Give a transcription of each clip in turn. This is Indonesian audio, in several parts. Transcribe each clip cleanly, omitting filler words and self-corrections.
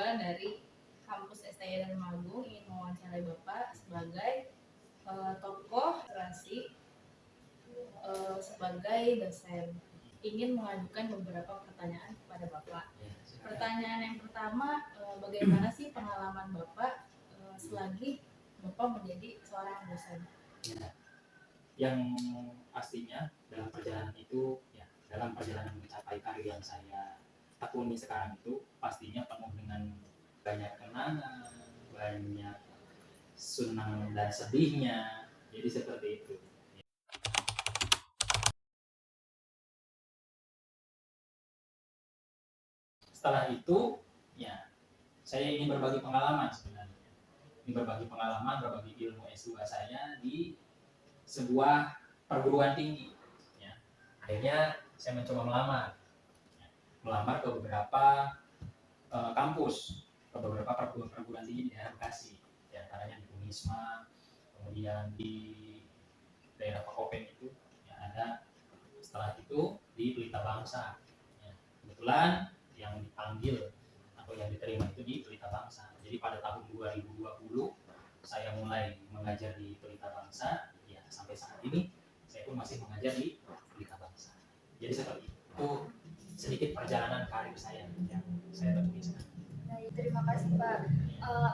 mahasiswa dari kampus STI Magung ingin mewawancarai Bapak sebagai tokoh literasi, sebagai dosen. Ingin mengajukan beberapa pertanyaan kepada Bapak. Pertanyaan yang pertama, bagaimana sih pengalaman Bapak selagi Bapak menjadi seorang dosen? Yang pastinya dalam perjalanan itu, dalam perjalanan mencapai karir yang saya tekuni sekarang itu pastinya penuh dengan banyak kenangan, banyak senang dan sedihnya. Jadi seperti itu. Setelah itu, saya ingin berbagi pengalaman sebenarnya. Ini berbagi pengalaman, berbagi ilmu S2 saya di sebuah perguruan tinggi. Akhirnya saya mencoba melamar ke beberapa kampus, ke beberapa perguruan tinggi di daerah Bekasi, di antaranya di Unisma, kemudian di daerah Pakopen itu ada. Setelah itu di Pelita Bangsa. Kebetulan yang dipanggil atau yang diterima itu di Pelita Bangsa. Jadi pada tahun 2020 saya mulai mengajar di Pelita Bangsa. Sampai saat ini saya pun masih mengajar di Pelita Bangsa. Jadi seperti itu sedikit perjalanan karir saya yang saya temui sekarang. Terima kasih Pak.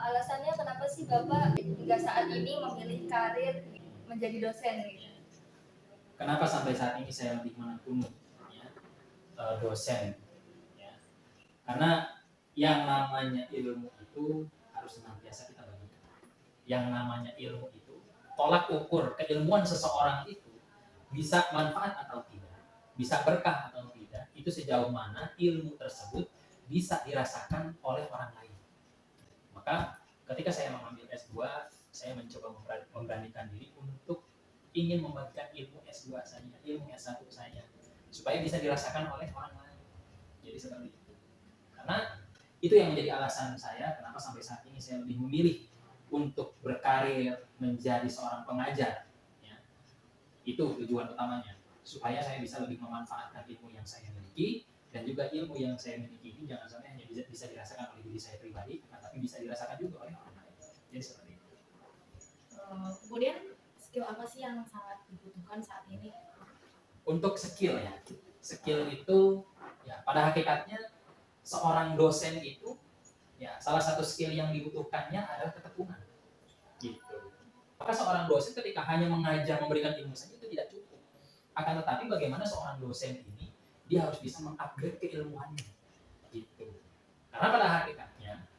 Alasannya kenapa sih Bapak hingga saat ini memilih karir menjadi dosen? Kenapa sampai saat ini saya lebih menekuni dosen? Karena yang namanya ilmu itu harus senantiasa kita bagikan. Yang namanya ilmu itu, tolak ukur keilmuan seseorang itu bisa manfaat atau tidak, bisa berkah atau tidak, itu sejauh mana ilmu tersebut bisa dirasakan oleh orang lain. Maka ketika saya mengambil S2, saya mencoba memberanikan diri untuk ingin membagikan ilmu S2 saya, ilmu S1 saya, supaya bisa dirasakan oleh orang lain. Jadi seperti itu. Karena itu yang menjadi alasan saya kenapa sampai saat ini saya lebih memilih untuk berkarir menjadi seorang pengajar. Itu tujuan utamanya, supaya saya bisa lebih memanfaatkan ilmu yang saya miliki, dan juga ilmu yang saya miliki ini jangan sampai hanya bisa dirasakan oleh diri saya pribadi, tapi bisa dirasakan juga oleh orang lain. Jadi seperti itu. Kemudian skill apa sih yang sangat dibutuhkan saat ini? Untuk skill itu pada hakikatnya seorang dosen itu salah satu skill yang dibutuhkannya adalah ketekunan. Gitu. Maka seorang dosen ketika hanya mengajar, memberikan ilmu saja itu tidak cukup. Akan tetapi bagaimana seorang dosen ini dia harus bisa mengupgrade keilmuannya. Gitu. Karena pada hakikatnya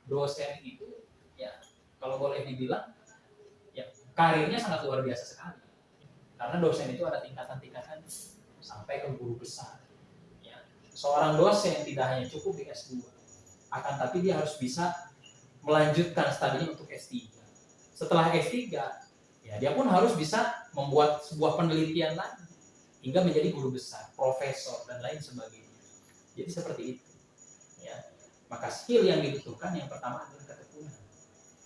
dosen itu kalau boleh dibilang karirnya sangat luar biasa sekali. Karena dosen itu ada tingkatan-tingkatan sampai ke guru besar. Seorang dosen tidak hanya cukup di S2, akan tapi dia harus bisa melanjutkan studinya untuk S3. Setelah S3, dia pun harus bisa membuat sebuah penelitian lagi hingga menjadi guru besar, profesor dan lain sebagainya. Jadi seperti itu. Maka skill yang dibutuhkan yang pertama adalah ketekunan.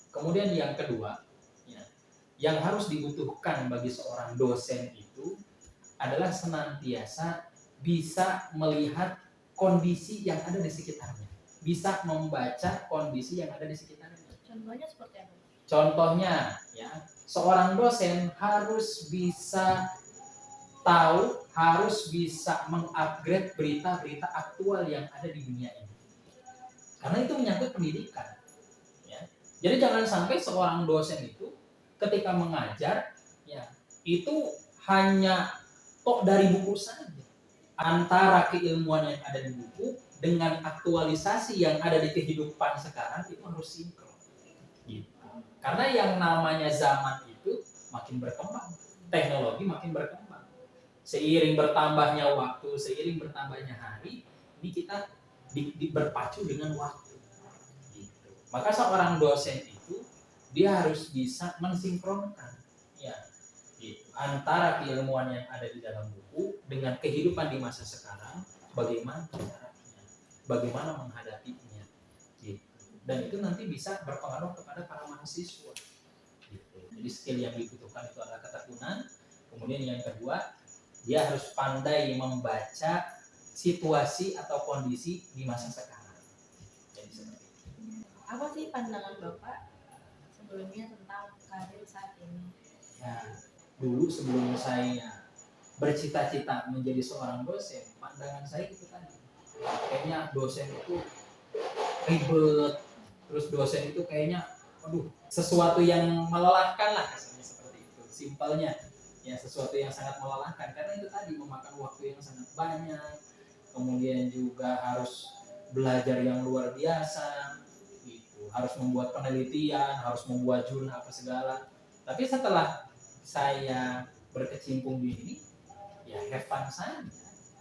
Kemudian yang kedua, yang harus dibutuhkan bagi seorang dosen itu adalah senantiasa bisa melihat kondisi yang ada di sekitarnya, bisa membaca kondisi yang ada di sekitarnya. Contohnya seperti apa? Contohnya, seorang dosen harus bisa tahu, harus bisa mengupgrade berita-berita aktual yang ada di dunia ini. Karena itu menyangkut pendidikan. Jadi jangan sampai seorang dosen itu ketika mengajar, itu hanya dari buku saja. Antara keilmuan yang ada di buku dengan aktualisasi yang ada di kehidupan sekarang itu harus sinkron. Gitu. Karena yang namanya zaman itu makin berkembang, teknologi makin berkembang. Seiring bertambahnya waktu, seiring bertambahnya hari, ini kita berpacu dengan waktu. Gitu. Maka seorang dosen itu dia harus bisa mensinkronkan antara keilmuan yang ada di dalam buku dengan kehidupan di masa sekarang, bagaimana caranya, bagaimana menghadapinya, gitu. Dan itu nanti bisa berpengaruh kepada para mahasiswa. Gitu. Jadi skill yang dibutuhkan itu adalah ketekunan. Kemudian yang kedua, dia harus pandai membaca situasi atau kondisi di masa sekarang. Jadi seperti itu. apa sih pandangan Bapak sebelumnya tentang karir saat ini? Ya, dulu sebelum saya bercita-cita menjadi seorang dosen, pandangan saya itu tadi, kayaknya dosen itu ribet, terus dosen itu kayaknya, aduh, sesuatu yang melelahkan lah, kasarnya seperti itu. Simpelnya, ya sesuatu yang sangat melelahkan karena itu tadi memakan waktu yang sangat banyak, kemudian juga harus belajar yang luar biasa, gitu. Harus membuat penelitian, harus membuat jurnal apa segala. Tapi setelah saya berkecimpung di ini, ya have fun saja,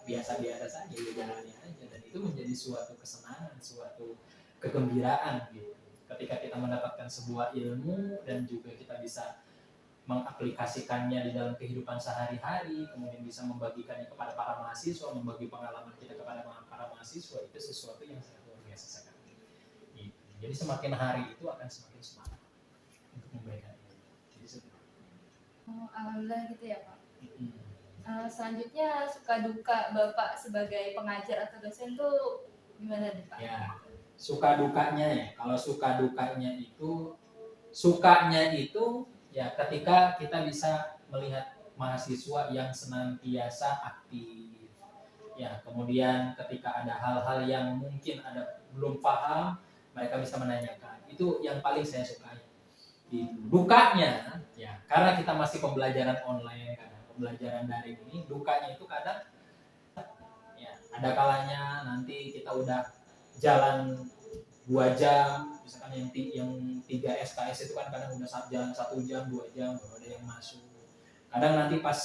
biasa-biasa saja, ya jalannya aja, dan itu menjadi suatu kesenangan, suatu kegembiraan gitu. Ketika kita mendapatkan sebuah ilmu dan juga kita bisa mengaplikasikannya di dalam kehidupan sehari-hari, kemudian bisa membagikannya kepada para mahasiswa, membagi pengalaman kita kepada para mahasiswa, itu sesuatu yang sangat luar biasa sekali. Gitu. Jadi semakin hari itu akan semakin semangat untuk memberikan ilmu. Jadi seperti itu. Alhamdulillah gitu ya Pak. Selanjutnya suka duka Bapak sebagai pengajar atau dosen tuh gimana nih Pak? Ya, suka dukanya ya. Kalau suka dukanya itu, sukanya itu ya ketika kita bisa melihat mahasiswa yang senantiasa aktif. Ya, kemudian ketika ada hal-hal yang mungkin ada belum paham, mereka bisa menanyakan. Itu yang paling saya sukai. Gitu. Dukanya ya, karena kita masih pembelajaran online, kadang pembelajaran daring ini, dukanya itu kadang ya ada kalanya nanti kita udah jalan 2 jam, misalkan yang 3 SKS itu kan kadang udah jalan 1 jam 2 jam baru ada yang masuk. Kadang nanti pas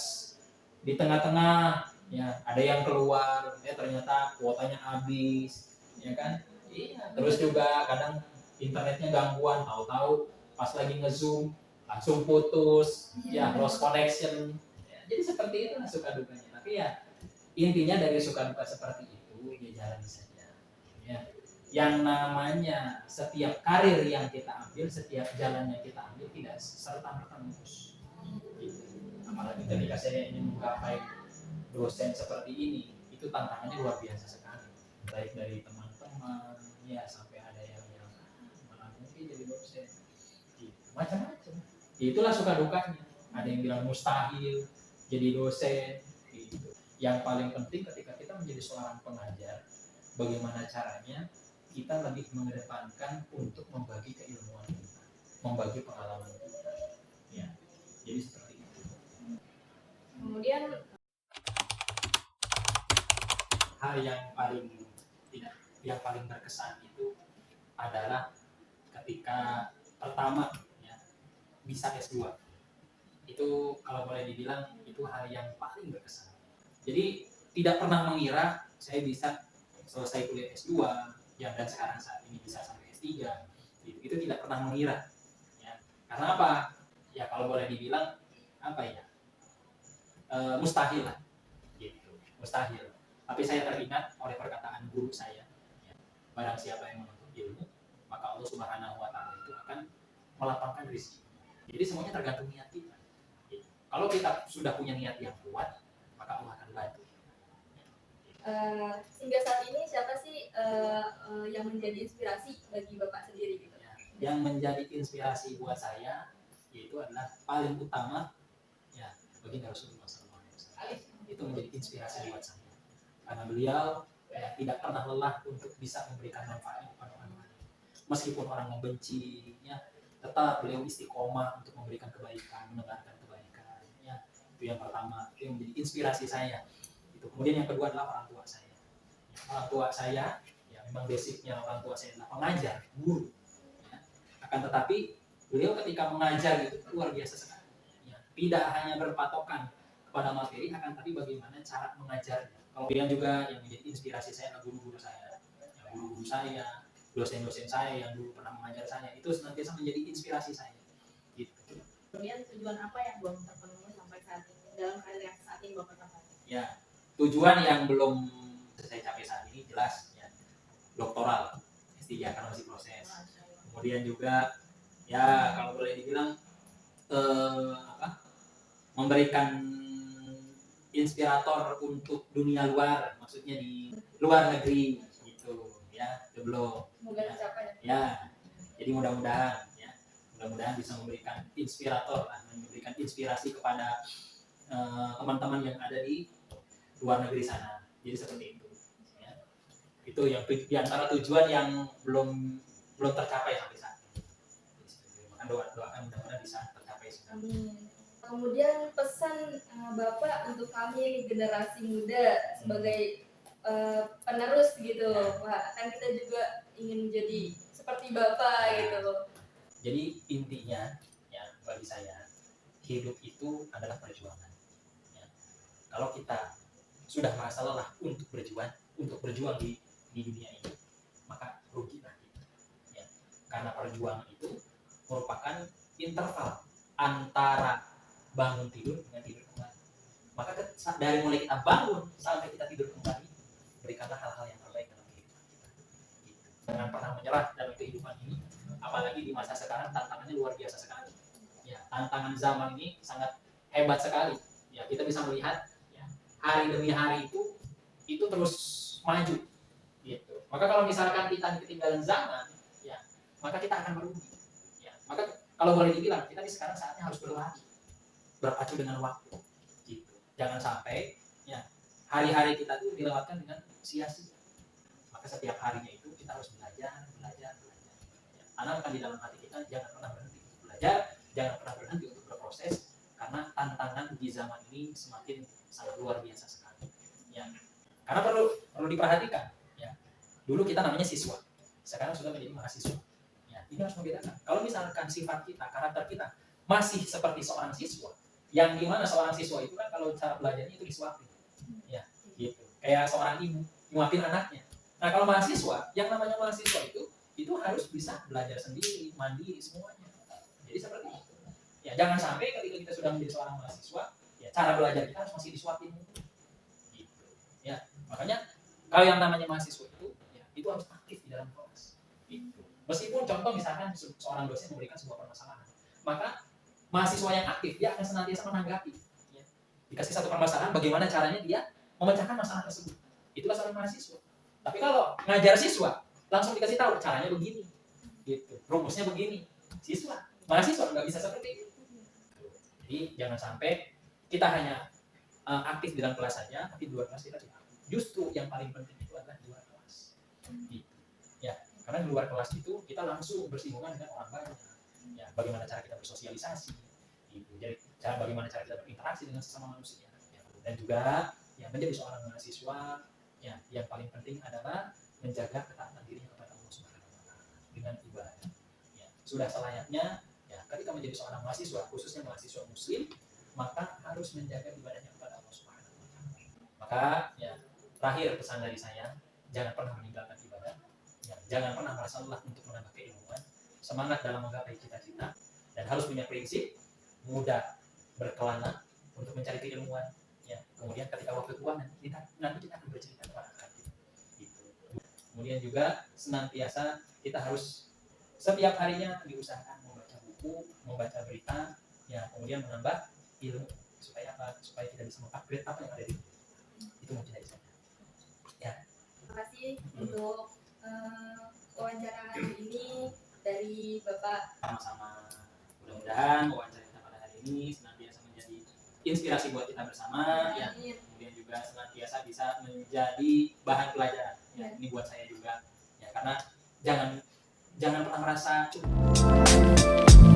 di tengah-tengah ya ada yang keluar, ternyata kuotanya habis, ya kan? Iya. Terus juga kadang internetnya gangguan, tahu-tahu pas lagi nge-zoom langsung putus, ya lost connection. Ya, jadi seperti itu lah suka dukanya. Tapi ya intinya dari suka duka seperti itu ya jalani saja. Ya. Yang namanya setiap karir yang kita ambil, setiap jalan yang kita ambil tidak serta-merta mulus. Gitu. Apalagi ketika saya ingin menggapai dosen seperti ini, itu tantangannya luar biasa sekali. Baik dari teman-teman, ya sampai ada yang malah mungkin jadi dosen. Gitu. Macam-macam. Itulah suka dukanya. Ada yang bilang mustahil jadi dosen. Gitu. Yang paling penting ketika kita menjadi seorang pengajar, bagaimana caranya kita lebih mengedepankan untuk membagi keilmuan kita, membagi pengalaman kita. Ya, jadi seperti itu. Kemudian Hal yang paling berkesan itu adalah ketika pertama ya, bisa S2. Itu kalau boleh dibilang itu hal yang paling berkesan. Jadi tidak pernah mengira saya bisa selesai kuliah S2 ya, dan sekarang saat ini bisa sampai S3. Itu tidak pernah mengira. Ya. Karena apa? Ya kalau boleh dibilang apa ya? Mustahil lah. Gitu. Mustahil. Tapi saya teringat oleh perkataan guru saya, ya, barang siapa yang menuntut ilmu, maka Allah Subhanahu wa Ta'ala itu akan melapangkan rezeki. Jadi semuanya tergantung niat kita. Gitu. Kalau kita sudah punya niat yang kuat, maka Allah akan bantu. Hingga saat ini siapa sih yang menjadi inspirasi bagi Bapak sendiri gitu? Ya, yang menjadi inspirasi buat saya yaitu adalah paling utama ya baginda Rasulullah SAW. Itu menjadi inspirasi buat saya. Karena beliau ya, tidak pernah lelah untuk bisa memberikan manfaat kepada orang lain. Meskipun orang membencinya, tetap beliau istiqomah untuk memberikan kebaikan, menyebarkan kebaikan. Ya, itu yang pertama, itu yang menjadi inspirasi saya. Itu. Kemudian yang kedua adalah orang tua saya. Ya, orang tua saya, ya memang basicnya orang tua saya adalah pengajar, guru. Ya. Akan tetapi beliau ketika mengajar itu luar biasa sekali. Ya, tidak hanya berpatokan kepada materi, akan tapi bagaimana cara mengajarnya. Kemudian juga yang menjadi inspirasi saya adalah guru-guru saya, ya, guru-guru saya, dosen-dosen saya yang dulu pernah mengajar saya, itu senantiasa menjadi inspirasi saya. Gitu. kemudian tujuan apa yang belum terpenuhi sampai saat ini dalam karir yang saat ini Bapak capai? Ya, tujuan yang belum saya capai saat ini jelas ya, doktoral, S3 karena masih proses. Kemudian juga ya kalau boleh dibilang memberikan inspirator untuk dunia luar, maksudnya di luar negeri gitu ya, belum. Semoga tercapai. Ya, Jadi mudah-mudahan bisa memberikan memberikan inspirasi kepada teman-teman yang ada di luar negeri sana. Jadi seperti itu. Ya. Itu yang di antara tujuan yang belum tercapai sampai saat ini. Maka doakan mudah-mudahan bisa tercapai semua. Amin. Kemudian pesan Bapak untuk kami generasi muda sebagai penerus gitu, Pak. Kan kita juga ingin menjadi seperti Bapak gitu. Jadi intinya ya bagi saya hidup itu adalah perjuangan. Ya. Kalau kita sudah merasa lelah untuk berjuang di dunia ini, maka rugilah kita. Ya. Karena perjuangan itu merupakan interval antara bangun tidur dengan tidur kembali. Maka dari mulai kita bangun sampai kita tidur kembali, berikanlah hal-hal yang terbaik dalam kehidupan kita. Gitu. Jangan pernah menyerah dalam kehidupan ini, apalagi di masa sekarang tantangannya luar biasa sekali. Ya, tantangan zaman ini sangat hebat sekali. Ya, kita bisa melihat ya, hari demi hari itu terus maju. Gitu. Maka kalau misalkan kita ketinggalan zaman, ya, maka kita akan merugi. Ya, maka kalau boleh dibilang kita sekarang saatnya harus berpacu dengan waktu. Gitu. Jangan sampai ya hari-hari kita tuh dilewatkan dengan sia-sia. Maka setiap harinya itu kita harus belajar. Ya. Tanamkan di dalam hati kita, jangan pernah berhenti belajar, jangan pernah berhenti untuk berproses, karena tantangan di zaman ini semakin sangat luar biasa sekali. Ya. Karena perlu diperhatikan. Ya. Dulu kita namanya siswa, sekarang sudah menjadi mahasiswa. Ya. Ini harus membedakan. Kalau misalkan sifat kita, karakter kita masih seperti seorang siswa, yang dimana seorang siswa itu kan kalau cara belajarnya itu disuapin, ya, gitu. Kayak seorang ibu nyuapin anaknya. Nah kalau mahasiswa, yang namanya mahasiswa itu harus bisa belajar sendiri, mandiri semuanya. Jadi seperti itu. Ya jangan sampai ketika kita sudah menjadi seorang mahasiswa, ya cara belajar kita harus masih disuapin. Gitu. Ya makanya kalau yang namanya mahasiswa itu harus aktif di dalam kelas. Gitu. Meskipun contoh misalkan seorang dosen memberikan sebuah permasalahan, maka mahasiswa yang aktif dia akan senantiasa menanggapi. Ya. Dikasih satu permasalahan, bagaimana caranya dia memecahkan masalah tersebut. Itulah seorang mahasiswa. Tapi kalau ngajar siswa, langsung dikasih tahu caranya begini, gitu. Rumusnya begini. Mahasiswa nggak bisa seperti itu. Jadi jangan sampai kita hanya aktif di dalam kelas saja, tapi di luar kelas kita tidak. Justru yang paling penting itu adalah di luar kelas. Gitu. Ya, karena di luar kelas itu kita langsung bersinggungan dengan orang banyak. Ya, bagaimana cara kita bersosialisasi, gitu. Jadi bagaimana cara kita berinteraksi dengan sesama manusia, ya. Dan juga yang menjadi seorang mahasiswa, ya, yang paling penting adalah menjaga ketaatan dirinya kepada Allah Subhanahu Wa Taala dengan ibadah. Ya, sudah selayaknya, ya, ketika menjadi seorang mahasiswa, khususnya mahasiswa Muslim, maka harus menjaga ibadahnya kepada Allah Subhanahu Wa Taala. Maka, ya, terakhir pesan dari saya, jangan pernah meninggalkan ibadah, ya, jangan pernah merasa lelah untuk menambah keilmuan. Semangat dalam menggapai cita-cita dan harus punya prinsip, mudah berkelana untuk mencari keilmuan. Ya, kemudian ketika waktu tua nanti kita akan bercerita kepada anak kita. Gitu. Kemudian juga senantiasa kita harus setiap harinya diusahakan membaca buku, membaca berita, ya, kemudian menambah ilmu supaya apa? Supaya kita bisa mengupgrade apa yang ada di dunia. Itu mungkin dari saya. Ya. Terima kasih untuk wawancara hari ini dari Bapak. Sama-sama. Mudah-mudahan wawancara kita pada hari ini senantiasa menjadi inspirasi buat kita bersama, ya. Kemudian juga senantiasa bisa menjadi bahan pelajaran. Ya, ini buat saya juga. Ya, karena jangan pernah merasa cukup.